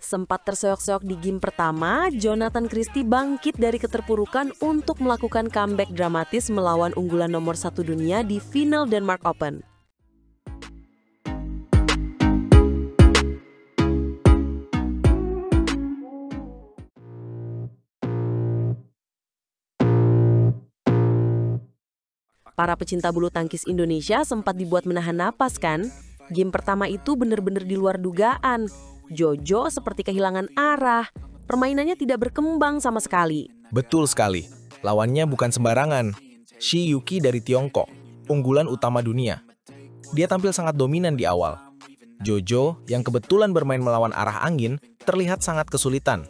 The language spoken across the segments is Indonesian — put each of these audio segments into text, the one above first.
Sempat terseok-seok di game pertama, Jonathan Christie bangkit dari keterpurukan untuk melakukan comeback dramatis melawan unggulan nomor 1 dunia di final Denmark Open. Para pecinta bulu tangkis Indonesia sempat dibuat menahan napas kan? Game pertama itu benar-benar di luar dugaan. Jojo seperti kehilangan arah. Permainannya tidak berkembang sama sekali. Betul sekali. Lawannya bukan sembarangan. Shi Yuqi dari Tiongkok, unggulan utama dunia. Dia tampil sangat dominan di awal. Jojo, yang kebetulan bermain melawan arah angin, terlihat sangat kesulitan.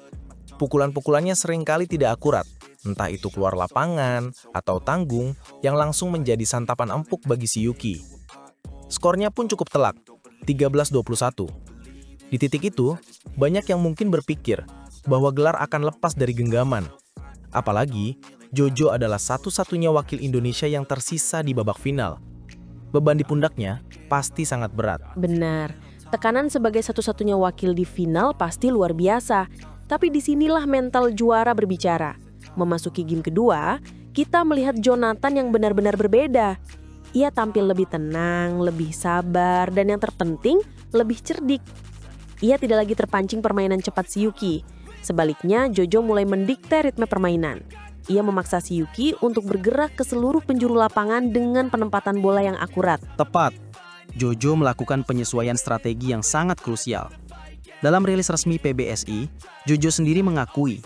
Pukulan-pukulannya seringkali tidak akurat. Entah itu keluar lapangan atau tanggung yang langsung menjadi santapan empuk bagi Shi Yuqi. Skornya pun cukup telak, 13-21. Di titik itu, banyak yang mungkin berpikir bahwa gelar akan lepas dari genggaman. Apalagi, Jojo adalah satu-satunya wakil Indonesia yang tersisa di babak final. Beban di pundaknya pasti sangat berat. Benar, tekanan sebagai satu-satunya wakil di final pasti luar biasa. Tapi disinilah mental juara berbicara. Memasuki game kedua, kita melihat Jonathan yang benar-benar berbeda. Ia tampil lebih tenang, lebih sabar, dan yang terpenting, lebih cerdik. Ia tidak lagi terpancing permainan cepat Shi Yuqi. Sebaliknya, Jojo mulai mendikte ritme permainan. Ia memaksa Shi Yuqi untuk bergerak ke seluruh penjuru lapangan dengan penempatan bola yang akurat. Tepat, Jojo melakukan penyesuaian strategi yang sangat krusial. Dalam rilis resmi PBSI, Jojo sendiri mengakui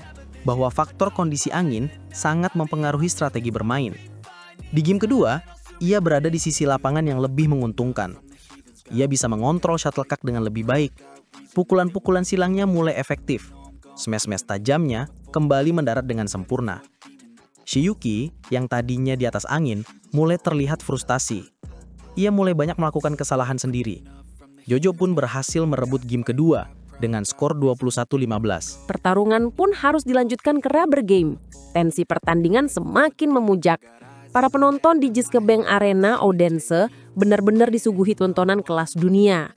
bahwa faktor kondisi angin sangat mempengaruhi strategi bermain. Di game kedua, ia berada di sisi lapangan yang lebih menguntungkan. Ia bisa mengontrol shuttlecock dengan lebih baik. Pukulan-pukulan silangnya mulai efektif. Smash-smash tajamnya kembali mendarat dengan sempurna. Shi Yuqi, yang tadinya di atas angin, mulai terlihat frustasi. Ia mulai banyak melakukan kesalahan sendiri. Jojo pun berhasil merebut game kedua dengan skor 21-15. Pertarungan pun harus dilanjutkan ke rubber game. Tensi pertandingan semakin memujak. Para penonton di Jyske Bank Arena Odense benar-benar disuguhi tontonan kelas dunia.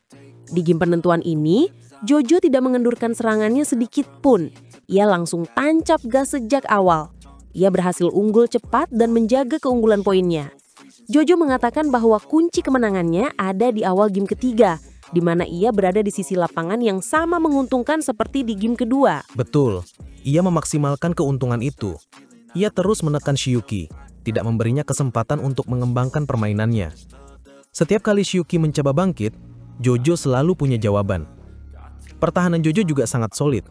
Di game penentuan ini, Jojo tidak mengendurkan serangannya sedikit pun. Ia langsung tancap gas sejak awal. Ia berhasil unggul cepat dan menjaga keunggulan poinnya. Jojo mengatakan bahwa kunci kemenangannya ada di awal game ketiga, di mana ia berada di sisi lapangan yang sama menguntungkan seperti di game kedua. Betul, ia memaksimalkan keuntungan itu. Ia terus menekan Shi Yuqi, tidak memberinya kesempatan untuk mengembangkan permainannya. Setiap kali Shi Yuqi mencoba bangkit, Jojo selalu punya jawaban. Pertahanan Jojo juga sangat solid.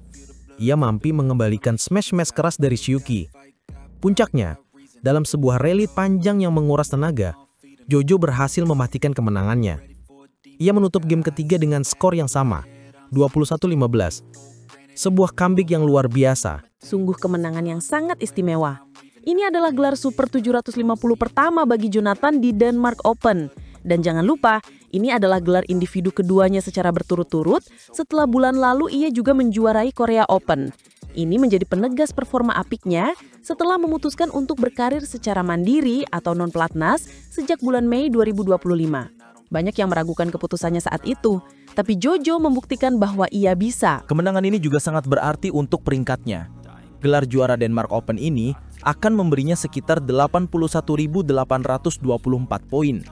Ia mampu mengembalikan smash-smash keras dari Shi Yuqi. Puncaknya, dalam sebuah rally panjang yang menguras tenaga, Jojo berhasil memastikan kemenangannya. Ia menutup game ketiga dengan skor yang sama, 21-15. Sebuah comeback yang luar biasa. Sungguh kemenangan yang sangat istimewa. Ini adalah gelar Super 750 pertama bagi Jonathan di Denmark Open. Dan jangan lupa, ini adalah gelar individu keduanya secara berturut-turut setelah bulan lalu ia juga menjuarai Korea Open. Ini menjadi penegas performa apiknya setelah memutuskan untuk berkarir secara mandiri atau non-pelatnas sejak bulan Mei 2025. Banyak yang meragukan keputusannya saat itu, tapi Jojo membuktikan bahwa ia bisa. Kemenangan ini juga sangat berarti untuk peringkatnya. Gelar juara Denmark Open ini akan memberinya sekitar 81.824 poin.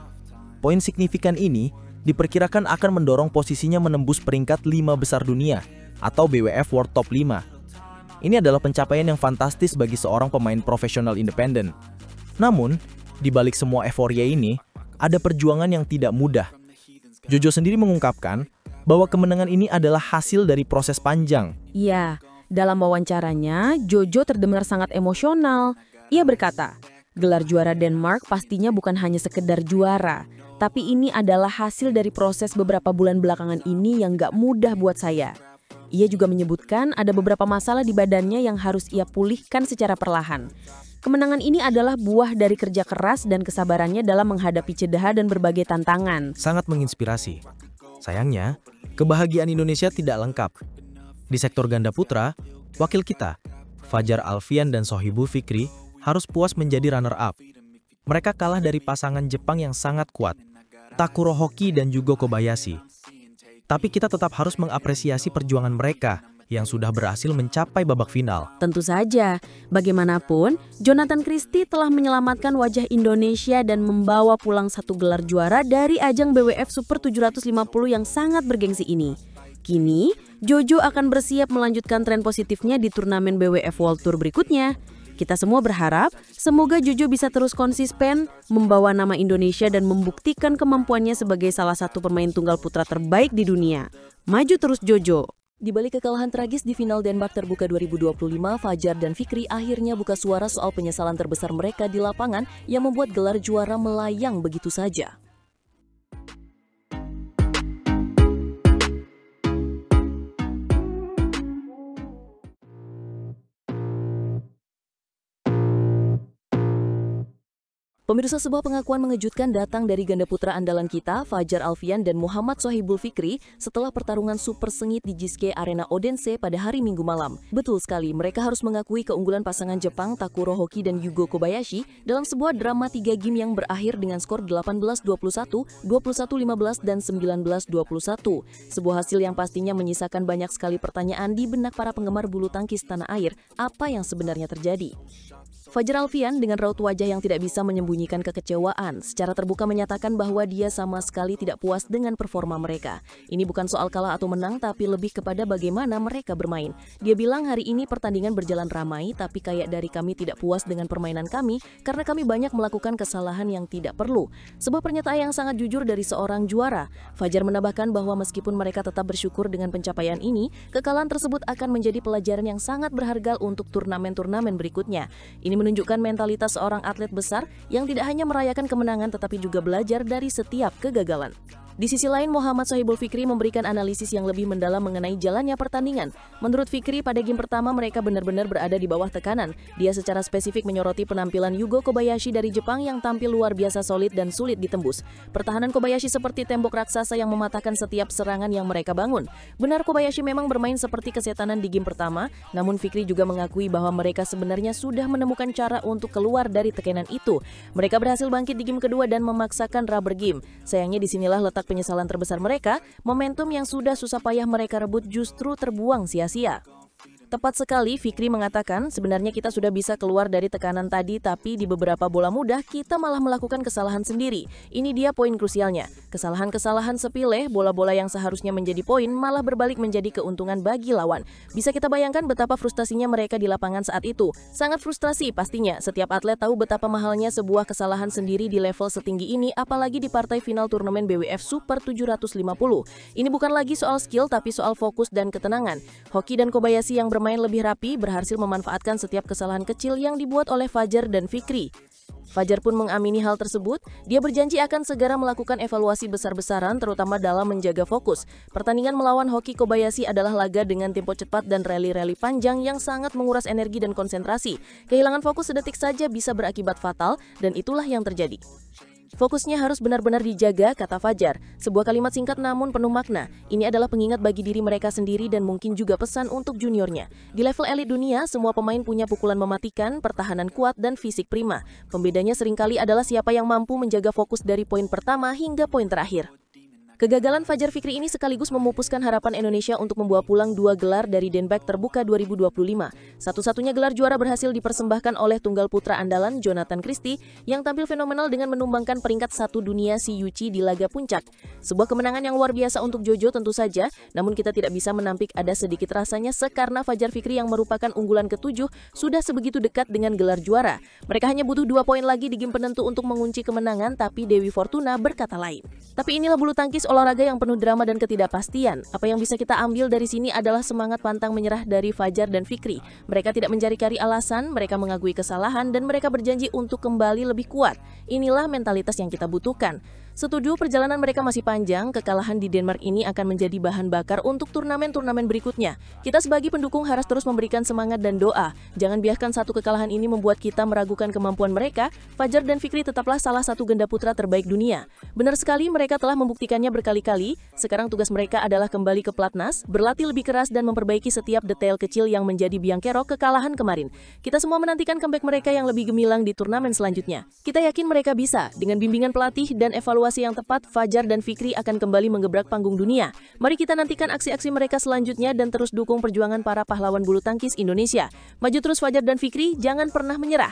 Poin signifikan ini diperkirakan akan mendorong posisinya menembus peringkat 5 besar dunia atau BWF World Top 5. Ini adalah pencapaian yang fantastis bagi seorang pemain profesional independen. Namun, di balik semua euforia ini, ada perjuangan yang tidak mudah. Jojo sendiri mengungkapkan bahwa kemenangan ini adalah hasil dari proses panjang. Ya, dalam wawancaranya, Jojo terdengar sangat emosional. Ia berkata, gelar juara Denmark pastinya bukan hanya sekedar juara, tapi ini adalah hasil dari proses beberapa bulan belakangan ini yang gak mudah buat saya. Ia juga menyebutkan ada beberapa masalah di badannya yang harus ia pulihkan secara perlahan. Kemenangan ini adalah buah dari kerja keras dan kesabarannya dalam menghadapi cedera dan berbagai tantangan. Sangat menginspirasi. Sayangnya, kebahagiaan Indonesia tidak lengkap. Di sektor ganda putra, wakil kita, Fajar Alfian dan Sohibul Fikri, harus puas menjadi runner-up. Mereka kalah dari pasangan Jepang yang sangat kuat, Takuro Hoki dan Yugo Kobayashi. Tapi kita tetap harus mengapresiasi perjuangan mereka yang sudah berhasil mencapai babak final. Tentu saja, bagaimanapun, Jonathan Christie telah menyelamatkan wajah Indonesia dan membawa pulang 1 gelar juara dari ajang BWF Super 750 yang sangat bergengsi ini. Kini, Jojo akan bersiap melanjutkan tren positifnya di turnamen BWF World Tour berikutnya. Kita semua berharap semoga Jojo bisa terus konsisten membawa nama Indonesia dan membuktikan kemampuannya sebagai salah satu pemain tunggal putra terbaik di dunia. Maju terus Jojo! Di balik kekalahan tragis di final Denmark Terbuka 2025, Fajar dan Fikri akhirnya buka suara soal penyesalan terbesar mereka di lapangan yang membuat gelar juara melayang begitu saja. Pemirsa, sebuah pengakuan mengejutkan datang dari ganda putra andalan kita, Fajar Alfian dan Muhammad Sohibul Fikri, setelah pertarungan super sengit di Jisuke Arena Odense pada hari Minggu malam. Betul sekali, mereka harus mengakui keunggulan pasangan Jepang Takuro Hoki dan Yugo Kobayashi dalam sebuah drama 3 game yang berakhir dengan skor 18-21, 21-15, dan 19-21. Sebuah hasil yang pastinya menyisakan banyak sekali pertanyaan di benak para penggemar bulu tangkis tanah air, apa yang sebenarnya terjadi. Fajar Alfian dengan raut wajah yang tidak bisa menyembunyikan kekecewaan secara terbuka menyatakan bahwa dia sama sekali tidak puas dengan performa mereka. Ini bukan soal kalah atau menang tapi lebih kepada bagaimana mereka bermain. Dia bilang hari ini pertandingan berjalan ramai tapi kayak dari kami tidak puas dengan permainan kami karena kami banyak melakukan kesalahan yang tidak perlu. Sebuah pernyataan yang sangat jujur dari seorang juara. Fajar menambahkan bahwa meskipun mereka tetap bersyukur dengan pencapaian ini, kekalahan tersebut akan menjadi pelajaran yang sangat berharga untuk turnamen-turnamen berikutnya. Ini menunjukkan mentalitas seorang atlet besar yang tidak hanya merayakan kemenangan tetapi juga belajar dari setiap kegagalan. Di sisi lain, Muhammad Sohibul Fikri memberikan analisis yang lebih mendalam mengenai jalannya pertandingan. Menurut Fikri, pada game pertama mereka benar-benar berada di bawah tekanan. Dia secara spesifik menyoroti penampilan Yugo Kobayashi dari Jepang yang tampil luar biasa solid dan sulit ditembus. Pertahanan Kobayashi seperti tembok raksasa yang mematahkan setiap serangan yang mereka bangun. Benar, Kobayashi memang bermain seperti kesetanan di game pertama, namun Fikri juga mengakui bahwa mereka sebenarnya sudah menemukan cara untuk keluar dari tekanan itu. Mereka berhasil bangkit di game kedua dan memaksakan rubber game. Sayangnya disinilah letak penyesalan terbesar mereka, momentum yang sudah susah payah mereka rebut justru terbuang sia-sia. Tepat sekali, Fikri mengatakan sebenarnya kita sudah bisa keluar dari tekanan tadi tapi di beberapa bola mudah kita malah melakukan kesalahan sendiri. Ini dia poin krusialnya. Kesalahan-kesalahan sepileh, bola-bola yang seharusnya menjadi poin malah berbalik menjadi keuntungan bagi lawan. Bisa kita bayangkan betapa frustasinya mereka di lapangan saat itu. Sangat frustrasi pastinya. Setiap atlet tahu betapa mahalnya sebuah kesalahan sendiri di level setinggi ini apalagi di partai final turnamen BWF Super 750. Ini bukan lagi soal skill tapi soal fokus dan ketenangan. Hoki dan Kobayashi yang bermain lebih rapi berhasil memanfaatkan setiap kesalahan kecil yang dibuat oleh Fajar dan Fikri. Fajar pun mengamini hal tersebut. Dia berjanji akan segera melakukan evaluasi besar-besaran terutama dalam menjaga fokus. Pertandingan melawan Hoki Kobayashi adalah laga dengan tempo cepat dan rally-rally panjang yang sangat menguras energi dan konsentrasi. Kehilangan fokus sedetik saja bisa berakibat fatal dan itulah yang terjadi. Fokusnya harus benar-benar dijaga, kata Fajar. Sebuah kalimat singkat namun penuh makna. Ini adalah pengingat bagi diri mereka sendiri dan mungkin juga pesan untuk juniornya. Di level elit dunia, semua pemain punya pukulan mematikan, pertahanan kuat, dan fisik prima. Pembedanya seringkali adalah siapa yang mampu menjaga fokus dari poin pertama hingga poin terakhir. Kegagalan Fajar Fikri ini sekaligus memupuskan harapan Indonesia untuk membawa pulang 2 gelar dari Denmark Terbuka 2025. Satu-satunya gelar juara berhasil dipersembahkan oleh tunggal putra andalan Jonathan Christie yang tampil fenomenal dengan menumbangkan peringkat 1 dunia si Yuchi di laga puncak. Sebuah kemenangan yang luar biasa untuk Jojo tentu saja, namun kita tidak bisa menampik ada sedikit rasanya karena Fajar Fikri yang merupakan unggulan ke-7 sudah sebegitu dekat dengan gelar juara. Mereka hanya butuh 2 poin lagi di game penentu untuk mengunci kemenangan, tapi Dewi Fortuna berkata lain. Tapi inilah bulu tangkis olahraga yang penuh drama dan ketidakpastian. Apa yang bisa kita ambil dari sini adalah semangat pantang menyerah dari Fajar dan Fikri. Mereka tidak mencari-cari alasan, mereka mengakui kesalahan, dan mereka berjanji untuk kembali lebih kuat. Inilah mentalitas yang kita butuhkan. Setuju, perjalanan mereka masih panjang, kekalahan di Denmark ini akan menjadi bahan bakar untuk turnamen-turnamen berikutnya. Kita sebagai pendukung harus terus memberikan semangat dan doa. Jangan biarkan satu kekalahan ini membuat kita meragukan kemampuan mereka. Fajar dan Fikri tetaplah salah satu ganda putra terbaik dunia. Benar sekali, mereka telah membuktikannya berkali-kali. Sekarang tugas mereka adalah kembali ke pelatnas, berlatih lebih keras dan memperbaiki setiap detail kecil yang menjadi biang kerok kekalahan kemarin. Kita semua menantikan comeback mereka yang lebih gemilang di turnamen selanjutnya. Kita yakin mereka bisa, dengan bimbingan pelatih dan evaluasi evaluasi yang tepat, Fajar dan Fikri akan kembali menggebrak panggung dunia. Mari kita nantikan aksi-aksi mereka selanjutnya dan terus dukung perjuangan para pahlawan bulu tangkis Indonesia. Maju terus Fajar dan Fikri, jangan pernah menyerah.